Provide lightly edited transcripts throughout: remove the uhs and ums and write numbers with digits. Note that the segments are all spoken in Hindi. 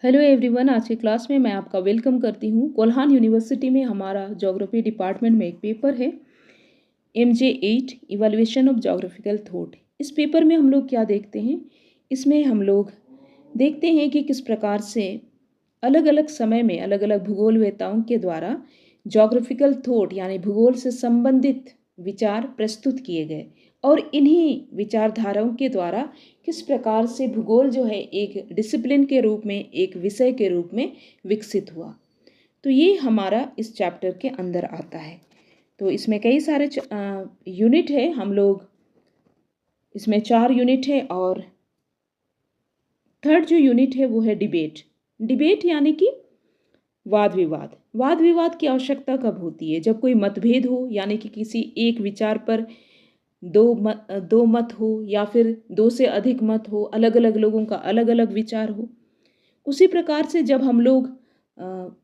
Hello everyone. आज की क्लास में मैं आपका वेलकम करती हूँ। कोल्हान यूनिवर्सिटी में हमारा ज्योग्राफी डिपार्टमेंट में एक पेपर है MJ8 evaluation of geographical thought. इस पेपर में हम लोग क्या देखते हैं, इसमें हम लोग देखते हैं कि किस प्रकार से अलग अलग समय में अलग अलग भूगोलवेताओं के द्वारा ज्योग्राफिकल थॉट यानी भूगोल से संबंधित विचार प्रस्तुत किए गए और इन्हीं विचारधाराओं के द्वारा किस प्रकार से भूगोल जो है एक डिसिप्लिन के रूप में, एक विषय के रूप में विकसित हुआ। तो ये हमारा इस चैप्टर के अंदर आता है। तो इसमें कई सारे यूनिट है। हम लोग इसमें 4 यूनिट है और थर्ड जो यूनिट है वो है डिबेट। डिबेट यानी कि वाद विवाद। वाद विवाद की आवश्यकता कब होती है? जब कोई मतभेद हो, यानी कि किसी एक विचार पर दो मत हो या फिर दो से अधिक मत हो, अलग अलग लोगों का अलग अलग विचार हो। उसी प्रकार से जब हम लोग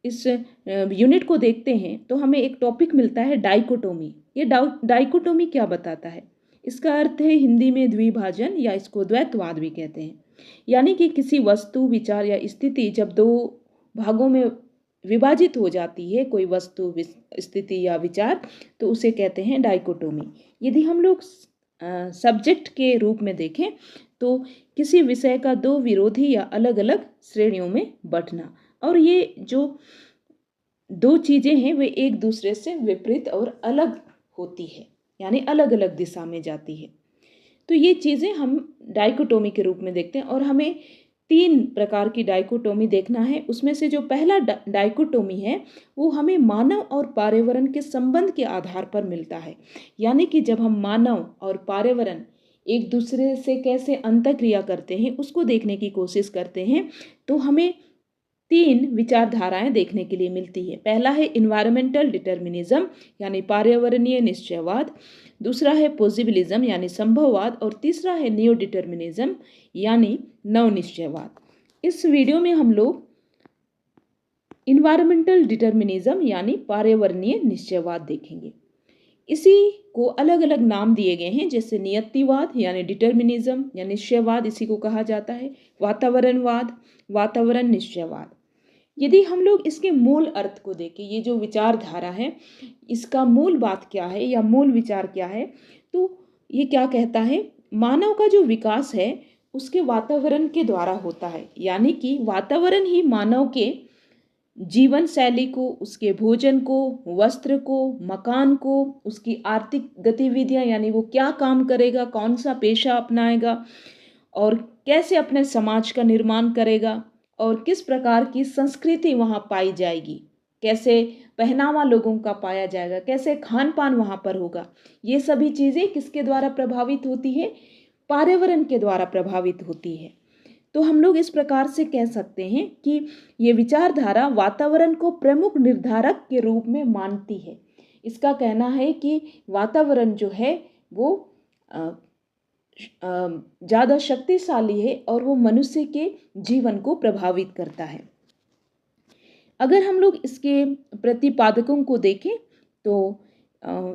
इस यूनिट को देखते हैं तो हमें एक टॉपिक मिलता है डाइकोटोमी। ये डाइकोटोमी क्या बताता है? इसका अर्थ है हिंदी में द्विभाजन, या इसको द्वैतवाद भी कहते हैं। यानी कि किसी वस्तु, विचार या स्थिति जब दो भागों में विभाजित हो जाती है, कोई वस्तु, स्थिति या विचार, तो उसे कहते हैं डाइकोटोमी। यदि हम लोग सब्जेक्ट के रूप में देखें तो किसी विषय का दो विरोधी या अलग अलग श्रेणियों में बंटना, और ये जो दो चीजें हैं वे एक दूसरे से विपरीत और अलग होती है, यानी अलग अलग दिशा में जाती है। तो ये चीजें हम डाइकोटोमी के रूप में देखते हैं और हमें 3 प्रकार की डाइकोटोमी देखना है। उसमें से जो पहला डाइकोटोमी है वो हमें मानव और पर्यावरण के संबंध के आधार पर मिलता है। यानी कि जब हम मानव और पर्यावरण एक दूसरे से कैसे अंतःक्रिया करते हैं उसको देखने की कोशिश करते हैं, तो हमें 3 विचारधाराएं देखने के लिए मिलती है। पहला है इन्वायरमेंटल डिटर्मिनिज्म यानी पर्यावरणीय निश्चयवाद, दूसरा है पॉजिबिलिज्म यानी संभववाद, और तीसरा है न्यू डिटर्मिनिज्म यानी नव निश्चयवाद। इस वीडियो में हम लोग इन्वायरमेंटल डिटर्मिनिज्म यानी पर्यावरणीय निश्चयवाद देखेंगे। इसी को अलग अलग नाम दिए गए हैं, जैसे नियतिवाद यानी डिटर्मिनिज्म या निश्चयवाद, इसी को कहा जाता है वातावरणवाद, वातावरण निश्चयवाद। यदि हम लोग इसके मूल अर्थ को देखें, ये जो विचारधारा है इसका मूल बात क्या है या मूल विचार क्या है, तो ये क्या कहता है, मानव का जो विकास है उसके वातावरण के द्वारा होता है। यानी कि वातावरण ही मानव के जीवन शैली को, उसके भोजन को, वस्त्र को, मकान को, उसकी आर्थिक गतिविधियां यानी वो क्या काम करेगा, कौन सा पेशा अपनाएगा और कैसे अपने समाज का निर्माण करेगा और किस प्रकार की संस्कृति वहाँ पाई जाएगी, कैसे पहनावा लोगों का पाया जाएगा, कैसे खान पान वहाँ पर होगा, ये सभी चीज़ें किसके द्वारा प्रभावित होती है? पर्यावरण के द्वारा प्रभावित होती है। तो हम लोग इस प्रकार से कह सकते हैं कि ये विचारधारा वातावरण को प्रमुख निर्धारक के रूप में मानती है। इसका कहना है कि वातावरण जो है वो ज़्यादा शक्तिशाली है और वो मनुष्य के जीवन को प्रभावित करता है। अगर हम लोग इसके प्रतिपादकों को देखें तो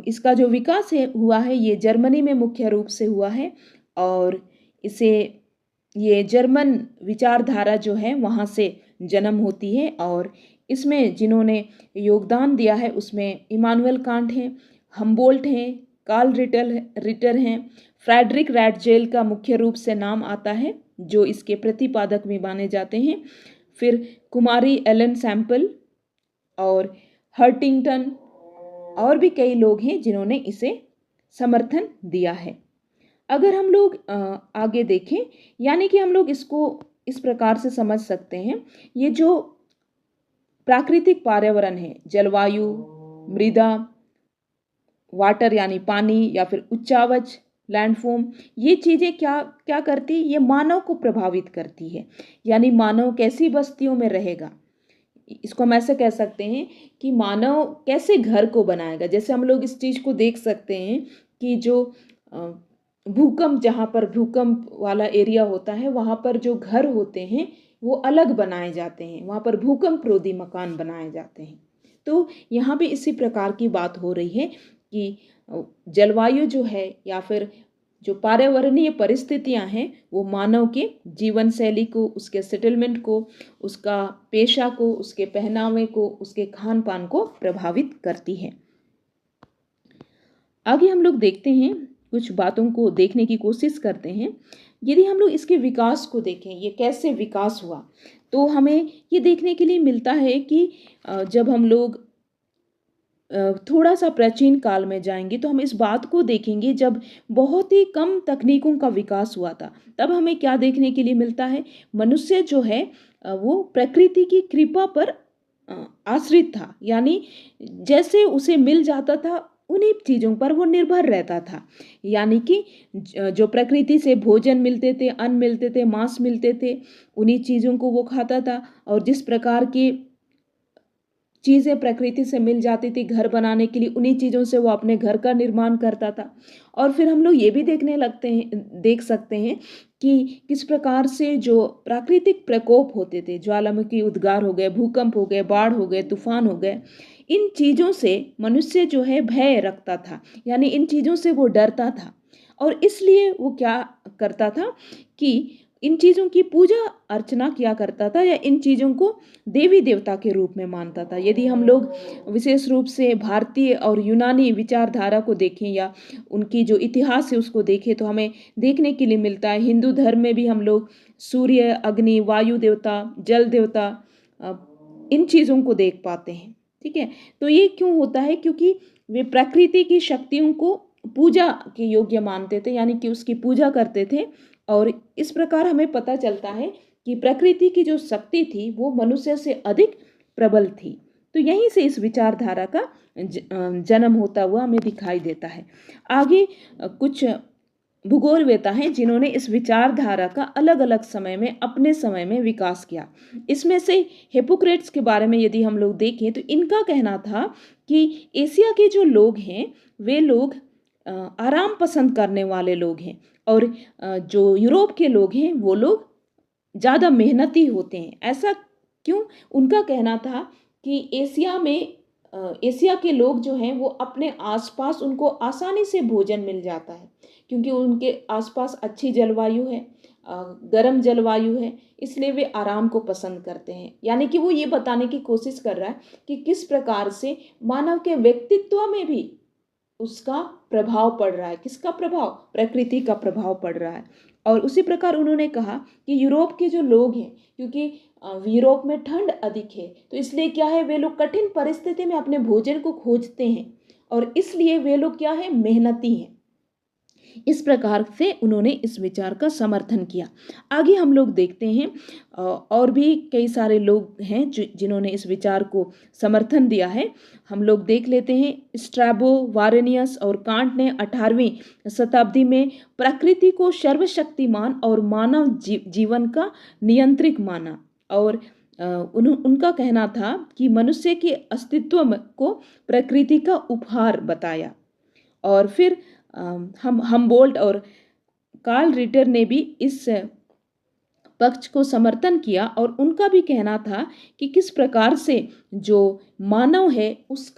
इसका जो विकास है हुआ है ये जर्मनी में मुख्य रूप से हुआ है, और इसे ये जर्मन विचारधारा जो है वहाँ से जन्म होती है। और इसमें जिन्होंने योगदान दिया है उसमें इमानुएल कांट हैं, हम्बोल्ट हैं, कार्ल रिटर हैं, फ्रेडरिक रैटजेल का मुख्य रूप से नाम आता है जो इसके प्रतिपादक भी माने जाते हैं। फिर कुमारी एलन सैम्पल और हर्टिंगटन और भी कई लोग हैं जिन्होंने इसे समर्थन दिया है। अगर हम लोग आगे देखें, यानी कि हम लोग इसको इस प्रकार से समझ सकते हैं, ये जो प्राकृतिक पर्यावरण है, जलवायु, मृदा, वाटर यानी पानी, या फिर उच्चावच, लैंडफॉर्म, ये चीज़ें क्या क्या करती, ये मानव को प्रभावित करती है। यानी मानव कैसी बस्तियों में रहेगा, इसको हम ऐसे कह सकते हैं कि मानव कैसे घर को बनाएगा। जैसे हम लोग इस चीज़ को देख सकते हैं कि जो भूकंप, जहाँ पर भूकंप वाला एरिया होता है वहाँ पर जो घर होते हैं वो अलग बनाए जाते हैं, वहाँ पर भूकंप रोधी मकान बनाए जाते हैं। तो यहाँ भी इसी प्रकार की बात हो रही है कि जलवायु जो है या फिर जो पर्यावरणीय परिस्थितियां हैं वो मानव के जीवन शैली को, उसके सेटलमेंट को, उसका पेशा को, उसके पहनावे को, उसके खान पान को प्रभावित करती है। आगे हम लोग देखते हैं, कुछ बातों को देखने की कोशिश करते हैं। यदि हम लोग इसके विकास को देखें, ये कैसे विकास हुआ, तो हमें ये देखने के लिए मिलता है कि जब हम लोग थोड़ा सा प्राचीन काल में जाएंगे तो हम इस बात को देखेंगे, जब बहुत ही कम तकनीकों का विकास हुआ था, तब हमें क्या देखने के लिए मिलता है, मनुष्य जो है वो प्रकृति की कृपा पर आश्रित था। यानी जैसे उसे मिल जाता था उन्हीं चीज़ों पर वो निर्भर रहता था। यानी कि जो प्रकृति से भोजन मिलते थे, अन्न मिलते थे, मांस मिलते थे, उन्हीं चीज़ों को वो खाता था। और जिस प्रकार की चीज़ें प्रकृति से मिल जाती थी घर बनाने के लिए, उन्हीं चीज़ों से वो अपने घर का निर्माण करता था। और फिर हम लोग ये भी देख सकते हैं कि किस प्रकार से जो प्राकृतिक प्रकोप होते थे, ज्वालामुखी उद्गार हो गए, भूकंप हो गए, बाढ़ हो गए, तूफान हो गए, इन चीज़ों से मनुष्य जो है भय रखता था। यानी इन चीज़ों से वो डरता था, और इसलिए वो क्या करता था कि इन चीज़ों की पूजा अर्चना किया करता था, या इन चीज़ों को देवी देवता के रूप में मानता था। यदि हम लोग विशेष रूप से भारतीय और यूनानी विचारधारा को देखें, या उनकी जो इतिहास है उसको देखें, तो हमें देखने के लिए मिलता है हिंदू धर्म में भी हम लोग सूर्य, अग्नि, वायु देवता, जल देवता, इन चीज़ों को देख पाते हैं। ठीक है, तो ये क्यों होता है, क्योंकि वे प्रकृति की शक्तियों को पूजा के योग्य मानते थे, यानी कि उसकी पूजा करते थे। और इस प्रकार हमें पता चलता है कि प्रकृति की जो शक्ति थी वो मनुष्य से अधिक प्रबल थी। तो यहीं से इस विचारधारा का जन्म होता हुआ हमें दिखाई देता है। आगे कुछ भूगोलवेता हैं जिन्होंने इस विचारधारा का अलग अलग समय में, अपने समय में विकास किया। इसमें से हिप्पोक्रेट्स के बारे में यदि हम लोग देखें तो इनका कहना था कि एशिया के जो लोग हैं वे लोग आराम पसंद करने वाले लोग हैं, और जो यूरोप के लोग हैं वो लोग ज़्यादा मेहनती होते हैं। ऐसा क्यों? उनका कहना था कि एशिया के लोग जो हैं वो अपने आसपास, उनको आसानी से भोजन मिल जाता है, क्योंकि उनके आसपास अच्छी जलवायु है, गर्म जलवायु है, इसलिए वे आराम को पसंद करते हैं। यानी कि वो ये बताने की कोशिश कर रहा है कि किस प्रकार से मानव के व्यक्तित्व में भी उसका प्रभाव पड़ रहा है। किसका प्रभाव? प्रकृति का प्रभाव पड़ रहा है। और उसी प्रकार उन्होंने कहा कि यूरोप के जो लोग हैं, क्योंकि यूरोप में ठंड अधिक है, तो इसलिए क्या है, वे लोग कठिन परिस्थिति में अपने भोजन को खोजते हैं, और इसलिए वे लोग क्या है, मेहनती हैं। इस प्रकार से उन्होंने इस विचार का समर्थन किया। आगे हम लोग देखते हैं और भी कई सारे लोग हैं जिन्होंने इस विचार को समर्थन दिया है। हम लोग देख लेते हैं, स्ट्रैबो, वारेनियस और कांट ने 18वीं शताब्दी में प्रकृति को सर्वशक्तिमान और मानव जीवन का नियंत्रक माना। और उनका कहना था कि मनुष्य के अस्तित्व को प्रकृति का उपहार बताया। और फिर हम हमबोल्ट और कार्ल रिटर ने भी इस पक्ष को समर्थन किया, और उनका भी कहना था कि किस प्रकार से जो मानव है उस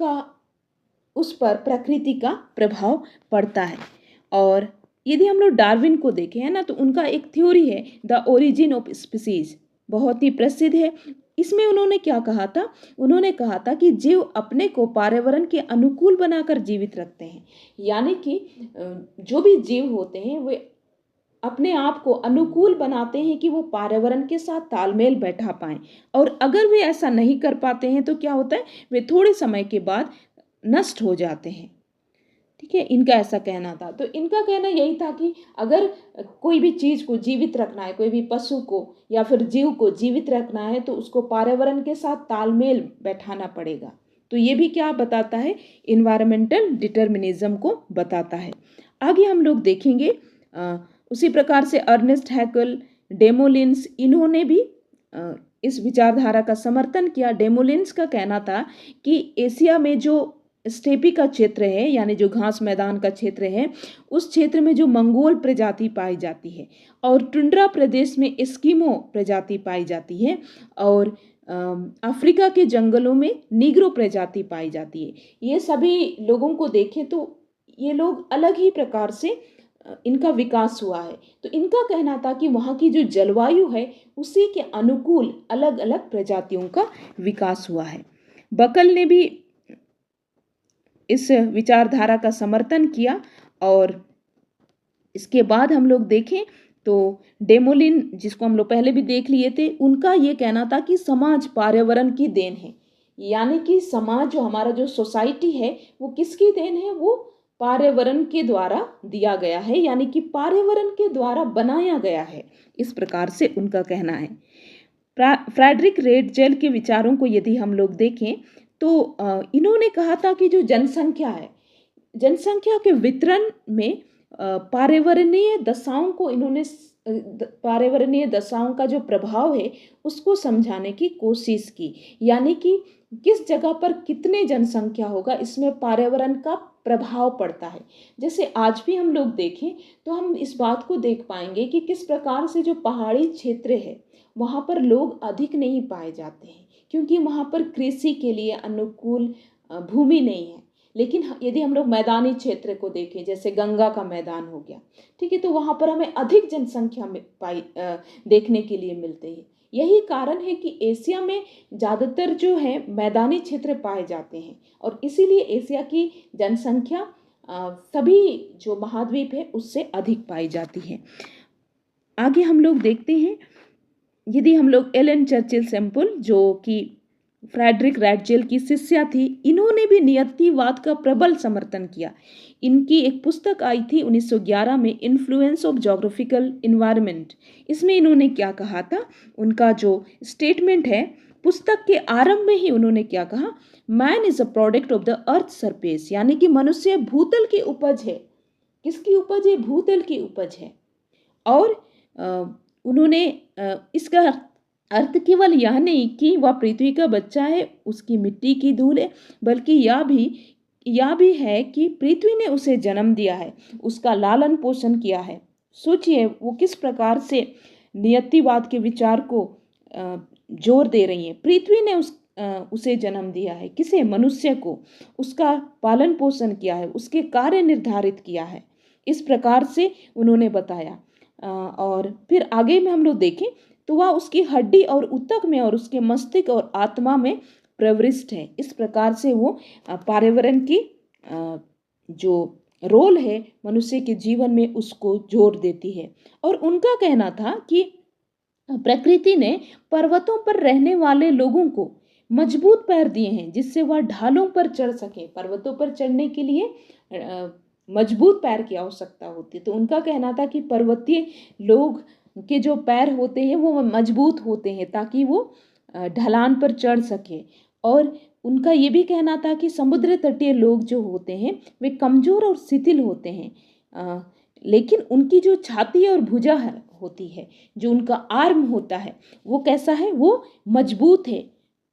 पर प्रकृति का प्रभाव पड़ता है। और यदि हम लोग डार्विन को देखें, है ना, तो उनका एक थ्योरी है द ओरिजिन ऑफ स्पीसीज, बहुत ही प्रसिद्ध है। इसमें उन्होंने क्या कहा था? उन्होंने कहा था कि जीव अपने को पर्यावरण के अनुकूल बनाकर जीवित रखते हैं। यानी कि जो भी जीव होते हैं वे अपने आप को अनुकूल बनाते हैं कि वो पर्यावरण के साथ तालमेल बैठा पाएं, और अगर वे ऐसा नहीं कर पाते हैं तो क्या होता है, वे थोड़े समय के बाद नष्ट हो जाते हैं। ठीक है, इनका ऐसा कहना था। तो इनका कहना यही था कि अगर कोई भी चीज़ को जीवित रखना है, कोई भी पशु को या फिर जीव को जीवित रखना है, तो उसको पर्यावरण के साथ तालमेल बैठाना पड़ेगा। तो ये भी क्या बताता है, इन्वायरमेंटल डिटर्मिनिज्म को बताता है। आगे हम लोग देखेंगे उसी प्रकार से अर्नेस्ट हैकल, डेमोलिन्स, इन्होंने भी इस विचारधारा का समर्थन किया। डेमोलिन्स का कहना था कि एशिया में जो स्टेपी का क्षेत्र है, यानी जो घास मैदान का क्षेत्र है, उस क्षेत्र में जो मंगोल प्रजाति पाई जाती है, और टुंड्रा प्रदेश में एस्किमो प्रजाति पाई जाती है, और अफ्रीका के जंगलों में नीग्रो प्रजाति पाई जाती है। ये सभी लोगों को देखें तो ये लोग अलग ही प्रकार से इनका विकास हुआ है। तो इनका कहना था कि वहाँ की जो जलवायु है उसी के अनुकूल अलग अलग प्रजातियों का विकास हुआ है। बकल ने भी इस विचारधारा का समर्थन किया। और इसके बाद हम लोग देखें तो डेमोलिन, जिसको हम लोग पहले भी देख लिए थे, उनका ये कहना था कि समाज पर्यावरण की देन है। यानी कि समाज, जो हमारा जो सोसाइटी है, वो किसकी देन है? वो पर्यावरण के द्वारा दिया गया है, यानी कि पर्यावरण के द्वारा बनाया गया है। इस प्रकार से उनका कहना है। फ्रेडरिक रेडजेल के विचारों को यदि हम लोग देखें तो इन्होंने कहा था कि जो जनसंख्या है, जनसंख्या के वितरण में पर्यावरणीय दशाओं को इन्होंने पर्यावरणीय दशाओं का जो प्रभाव है उसको समझाने की कोशिश की। यानी कि किस जगह पर कितने जनसंख्या होगा, इसमें पर्यावरण का प्रभाव पड़ता है। जैसे आज भी हम लोग देखें तो हम इस बात को देख पाएंगे कि किस प्रकार से जो पहाड़ी क्षेत्र है वहाँ पर लोग अधिक नहीं पाए जाते हैं, क्योंकि वहाँ पर कृषि के लिए अनुकूल भूमि नहीं है। लेकिन यदि हम लोग मैदानी क्षेत्र को देखें, जैसे गंगा का मैदान हो गया, ठीक है, तो वहाँ पर हमें अधिक जनसंख्या में देखने के लिए मिलते हैं। यही कारण है कि एशिया में ज़्यादातर जो है मैदानी क्षेत्र पाए जाते हैं, और इसीलिए एशिया की जनसंख्या सभी जो महाद्वीप है उससे अधिक पाई जाती है। आगे हम लोग देखते हैं, यदि हम लोग एलन चर्चिल सैम्पल, जो कि फ्रेडरिक रैडजेल की शिष्या थी, इन्होंने भी नियतिवाद का प्रबल समर्थन किया। इनकी एक पुस्तक आई थी 1911 में, इन्फ्लुएंस ऑफ ज्योग्राफिकल इन्वायरमेंट। इसमें इन्होंने क्या कहा था, उनका जो स्टेटमेंट है, पुस्तक के आरंभ में ही उन्होंने क्या कहा, man is a product of the earth surface, यानी कि मनुष्य भूतल की उपज है। किसकी उपज है? भूतल की उपज है। और उन्होंने इसका अर्थ केवल यह नहीं कि वह पृथ्वी का बच्चा है, उसकी मिट्टी की धूल है, बल्कि यह भी है कि पृथ्वी ने उसे जन्म दिया है, उसका लालन पोषण किया है। सोचिए वो किस प्रकार से नियतिवाद के विचार को जोर दे रही है। पृथ्वी ने उसे जन्म दिया है, किसे? मनुष्य को। उसका पालन पोषण किया है, उसके कार्य निर्धारित किया है। इस प्रकार से उन्होंने बताया। और फिर आगे में हम लोग देखें तो वह उसकी हड्डी और ऊतक में और उसके मस्तिष्क और आत्मा में प्रविष्ट है। इस प्रकार से वो पर्यावरण की जो रोल है मनुष्य के जीवन में उसको जोर देती है। और उनका कहना था कि प्रकृति ने पर्वतों पर रहने वाले लोगों को मजबूत पैर दिए हैं, जिससे वह ढालों पर चढ़ सके। पर्वतों पर चढ़ने के लिए मजबूत पैर की आवश्यकता होती है। तो उनका कहना था कि पर्वतीय लोग के जो पैर होते हैं वो मजबूत होते हैं, ताकि वो ढलान पर चढ़ सके। और उनका ये भी कहना था कि समुद्र तटीय लोग जो होते हैं वे कमज़ोर और शिथिल होते हैं, लेकिन उनकी जो छाती और भुजा होती है, जो उनका आर्म होता है, वो कैसा है? वो मजबूत है,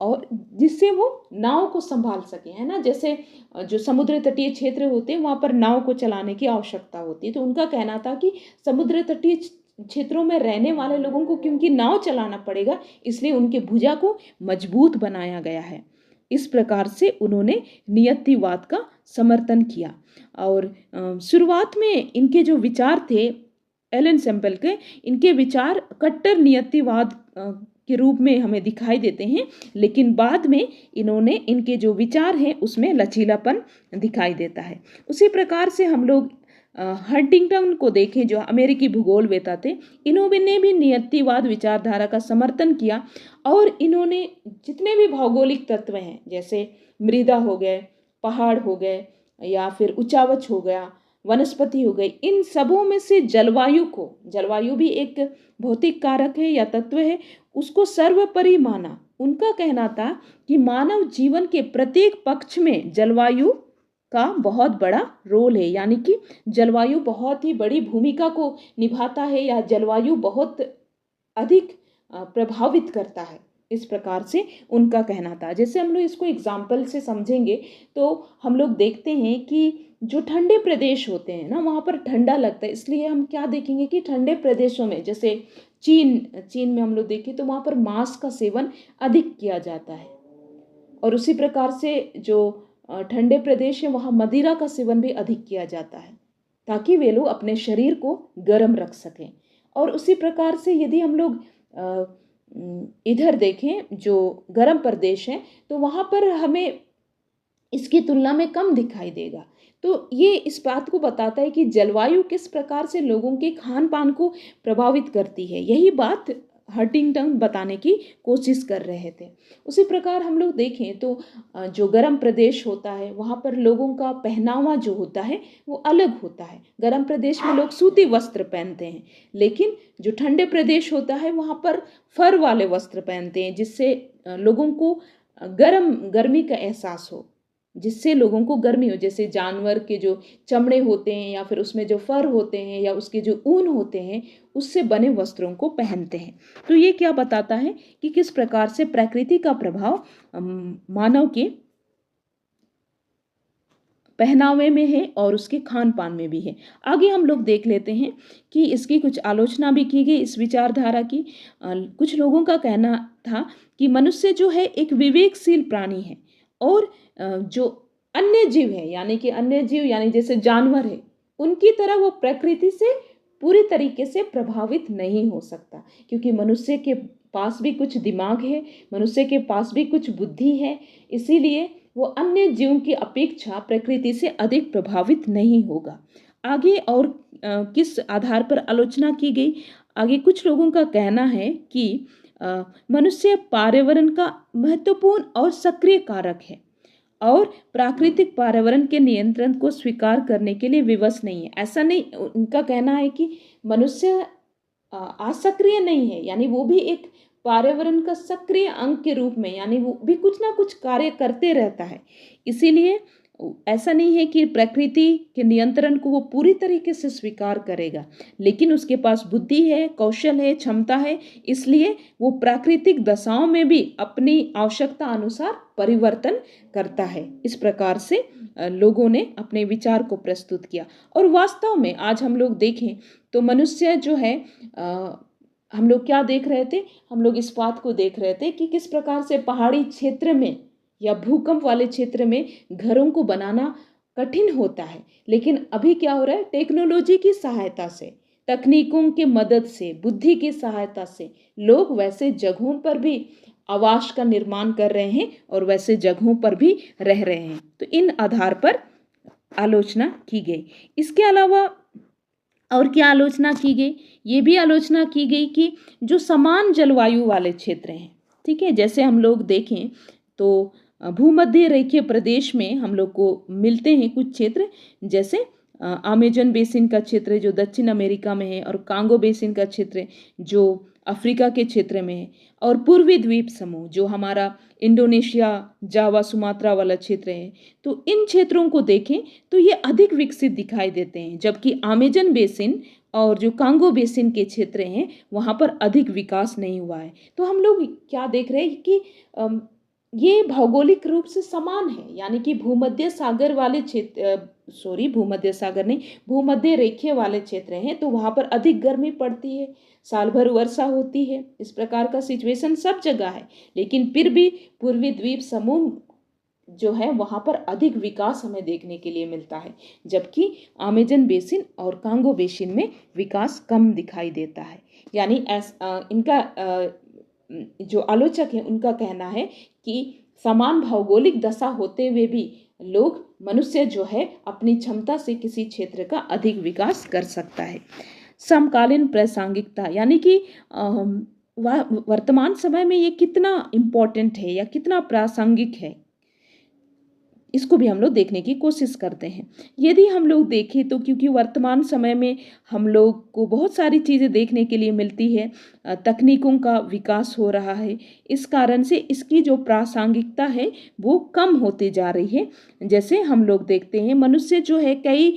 और जिससे वो नाव को संभाल सके, है ना। जैसे जो समुद्र तटीय क्षेत्र होते हैं वहाँ पर नाव को चलाने की आवश्यकता होती है। तो उनका कहना था कि समुद्र तटीय क्षेत्रों में रहने वाले लोगों को क्योंकि नाव चलाना पड़ेगा, इसलिए उनके भुजा को मजबूत बनाया गया है। इस प्रकार से उन्होंने नियतिवाद का समर्थन किया। और शुरुआत में इनके जो विचार थे एलन सैम्पल के, इनके विचार कट्टर नियतिवाद के रूप में हमें दिखाई देते हैं, लेकिन बाद में इन्होंने इनके जो विचार हैं उसमें लचीलापन दिखाई देता है। उसी प्रकार से हम लोग हंटिंगटन को देखें, जो अमेरिकी भूगोलवेता थे, इन्होंने भी नियतिवाद विचारधारा का समर्थन किया। और इन्होंने जितने भी भौगोलिक तत्व हैं, जैसे मृदा हो गए, पहाड़ हो गए, या फिर उचावच हो गया, वनस्पति हो गई, इन सबों में से जलवायु भी एक भौतिक कारक है या तत्व है, उसको सर्वोपरि माना। उनका कहना था कि मानव जीवन के प्रत्येक पक्ष में जलवायु का बहुत बड़ा रोल है, यानी कि जलवायु बहुत ही बड़ी भूमिका को निभाता है, या जलवायु बहुत अधिक प्रभावित करता है। इस प्रकार से उनका कहना था। जैसे हम लोग इसको एग्जाम्पल से समझेंगे तो हम लोग देखते हैं कि जो ठंडे प्रदेश होते हैं ना, वहाँ पर ठंडा लगता है, इसलिए हम क्या देखेंगे कि ठंडे प्रदेशों में, जैसे चीन में हम लोग देखें तो वहाँ पर मांस का सेवन अधिक किया जाता है। और उसी प्रकार से जो ठंडे प्रदेश है वहाँ मदिरा का सेवन भी अधिक किया जाता है। ताकि वे लोग अपने शरीर को गर्म रख सकें। और उसी प्रकार से यदि हम लोग इधर देखें जो गर्म प्रदेश है, तो वहाँ पर हमें इसकी तुलना में कम दिखाई देगा। तो ये इस बात को बताता है कि जलवायु किस प्रकार से लोगों के खान पान को प्रभावित करती है। यही बात हंटिंगटन बताने की कोशिश कर रहे थे। उसी प्रकार हम लोग देखें तो जो गर्म प्रदेश होता है वहाँ पर लोगों का पहनावा जो होता है वो अलग होता है। गर्म प्रदेश में लोग सूती वस्त्र पहनते हैं, लेकिन जो ठंडे प्रदेश होता है वहाँ पर फर वाले वस्त्र पहनते हैं, जिससे लोगों को गर्मी का एहसास हो, जिससे लोगों को गर्मी हो। जैसे जानवर के जो चमड़े होते हैं या फिर उसमें जो फर होते हैं या उसके जो ऊन होते हैं, उससे बने वस्त्रों को पहनते हैं। तो ये क्या बताता है कि किस प्रकार से प्रकृति का प्रभाव मानव के पहनावे में है और उसके खान पान में भी है। आगे हम लोग देख लेते हैं कि इसकी कुछ आलोचना भी की गई इस विचारधारा की। कुछ लोगों का कहना था कि मनुष्य जो है एक विवेकशील प्राणी है, और जो अन्य जीव है यानी जैसे जानवर है, उनकी तरह वो प्रकृति से पूरी तरीके से प्रभावित नहीं हो सकता, क्योंकि मनुष्य के पास भी कुछ दिमाग है, मनुष्य के पास भी कुछ बुद्धि है। इसीलिए वो अन्य जीवों की अपेक्षा प्रकृति से अधिक प्रभावित नहीं होगा। आगे और किस आधार पर आलोचना की गई? आगे कुछ लोगों का कहना है कि मनुष्य पर्यावरण का महत्वपूर्ण और सक्रिय कारक है और प्राकृतिक पर्यावरण के नियंत्रण को स्वीकार करने के लिए विवश नहीं है। ऐसा नहीं, उनका कहना है कि मनुष्य असक्रिय नहीं है, यानी वो भी एक पर्यावरण का सक्रिय अंग के रूप में, यानी वो भी कुछ ना कुछ कार्य करते रहता है। इसीलिए ऐसा नहीं है कि प्रकृति के नियंत्रण को वो पूरी तरीके से स्वीकार करेगा, लेकिन उसके पास बुद्धि है, कौशल है, क्षमता है, इसलिए वो प्राकृतिक दशाओं में भी अपनी आवश्यकता अनुसार परिवर्तन करता है। इस प्रकार से लोगों ने अपने विचार को प्रस्तुत किया। और वास्तव में आज हम लोग देखें तो मनुष्य जो है, हम लोग क्या देख रहे थे? हम लोग इस बात को देख रहे थे कि किस प्रकार से पहाड़ी क्षेत्र में या भूकंप वाले क्षेत्र में घरों को बनाना कठिन होता है, लेकिन अभी क्या हो रहा है? टेक्नोलॉजी की सहायता से, तकनीकों के मदद से, बुद्धि की सहायता से लोग वैसे जगहों पर भी आवास का निर्माण कर रहे हैं और वैसे जगहों पर भी रह रहे हैं। तो इन आधार पर आलोचना की गई। इसके अलावा और क्या आलोचना की गई? ये भी आलोचना की गई कि जो समान जलवायु वाले क्षेत्र हैं, ठीक है, जैसे हम लोग देखें तो भूमध्य रेखीय प्रदेश में हम लोग को मिलते हैं कुछ क्षेत्र, जैसे अमेजन बेसिन का क्षेत्र जो दक्षिण अमेरिका में है, और कांगो बेसिन का क्षेत्र जो अफ्रीका के क्षेत्र में है, और पूर्वी द्वीप समूह जो हमारा इंडोनेशिया, जावा, सुमात्रा वाला क्षेत्र है। तो इन क्षेत्रों को देखें तो ये अधिक विकसित दिखाई देते हैं, जबकि अमेजन बेसिन और जो कांगो बेसिन के क्षेत्र हैं वहाँ पर अधिक विकास नहीं हुआ है। तो हम लोग क्या देख रहे हैं कि ये भौगोलिक रूप से समान है, यानी कि भूमध्य सागर वाले क्षेत्र, भूमध्य सागर नहीं, भूमध्य रेखीय वाले क्षेत्र हैं, तो वहाँ पर अधिक गर्मी पड़ती है, साल भर वर्षा होती है। इस प्रकार का सिचुएशन सब जगह है, लेकिन फिर भी पूर्वी द्वीप समूह जो है वहाँ पर अधिक विकास हमें देखने के लिए मिलता है, जबकि अमेजन बेसिन और कांगो बेसिन में विकास कम दिखाई देता है। यानी इनका जो आलोचक है उनका कहना है कि समान भौगोलिक दशा होते हुए भी मनुष्य जो है अपनी क्षमता से किसी क्षेत्र का अधिक विकास कर सकता है। समकालीन प्रासंगिकता, यानी कि वर्तमान समय में ये कितना इम्पोर्टेंट है या कितना प्रासंगिक है, इसको भी हम लोग देखने की कोशिश करते हैं। यदि हम लोग देखें तो क्योंकि वर्तमान समय में हम लोग को बहुत सारी चीज़ें देखने के लिए मिलती है, तकनीकों का विकास हो रहा है, इस कारण से इसकी जो प्रासंगिकता है वो कम होती जा रही है। जैसे हम लोग देखते हैं मनुष्य जो है कई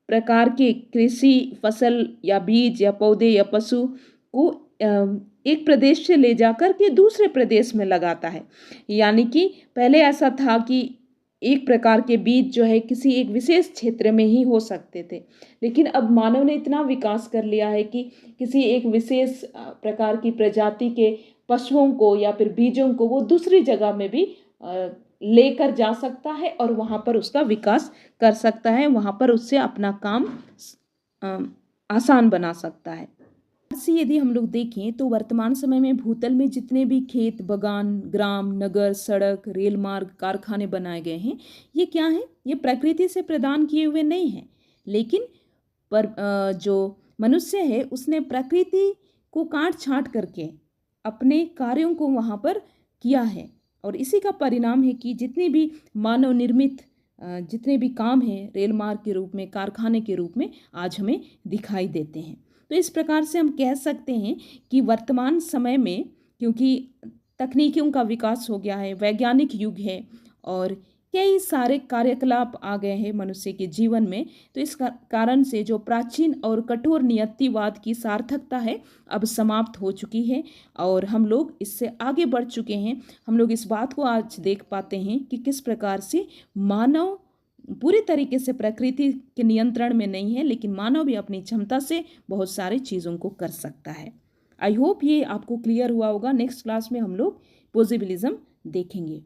प्रकार के कृषि, फसल या बीज या पौधे या पशु को एक प्रदेश से ले जाकर के दूसरे प्रदेश में लगाता है। यानी कि पहले ऐसा था कि एक प्रकार के बीज जो है किसी एक विशेष क्षेत्र में ही हो सकते थे, लेकिन अब मानव ने इतना विकास कर लिया है कि किसी एक विशेष प्रकार की प्रजाति के पशुओं को या फिर बीजों को वो दूसरी जगह में भी लेकर जा सकता है और वहाँ पर उसका विकास कर सकता है, वहाँ पर उससे अपना काम आसान बना सकता है। से यदि हम लोग देखें तो वर्तमान समय में भूतल में जितने भी खेत, बगान, ग्राम, नगर, सड़क, रेल मार्ग, कारखाने बनाए गए हैं, ये क्या हैं? ये प्रकृति से प्रदान किए हुए नहीं हैं, लेकिन जो मनुष्य है उसने प्रकृति को काट छांट करके अपने कार्यों को वहाँ पर किया है, और इसी का परिणाम है कि जितने भी मानव निर्मित जितने भी काम हैं रेल मार्ग के रूप में, कारखाने के रूप में आज हमें दिखाई देते हैं। तो इस प्रकार से हम कह सकते हैं कि वर्तमान समय में, क्योंकि तकनीकियों का विकास हो गया है, वैज्ञानिक युग है और कई सारे कार्यकलाप आ गए हैं मनुष्य के जीवन में, तो इस कारण से जो प्राचीन और कठोर नियतिवाद की सार्थकता है अब समाप्त हो चुकी है और हम लोग इससे आगे बढ़ चुके हैं। हम लोग इस बात को आज देख पाते हैं कि किस प्रकार से मानव पूरी तरीके से प्रकृति के नियंत्रण में नहीं है, लेकिन मानव भी अपनी क्षमता से बहुत सारी चीज़ों को कर सकता है। आई होप ये आपको क्लियर हुआ होगा। नेक्स्ट क्लास में हम लोग पॉजिटिविज्म देखेंगे।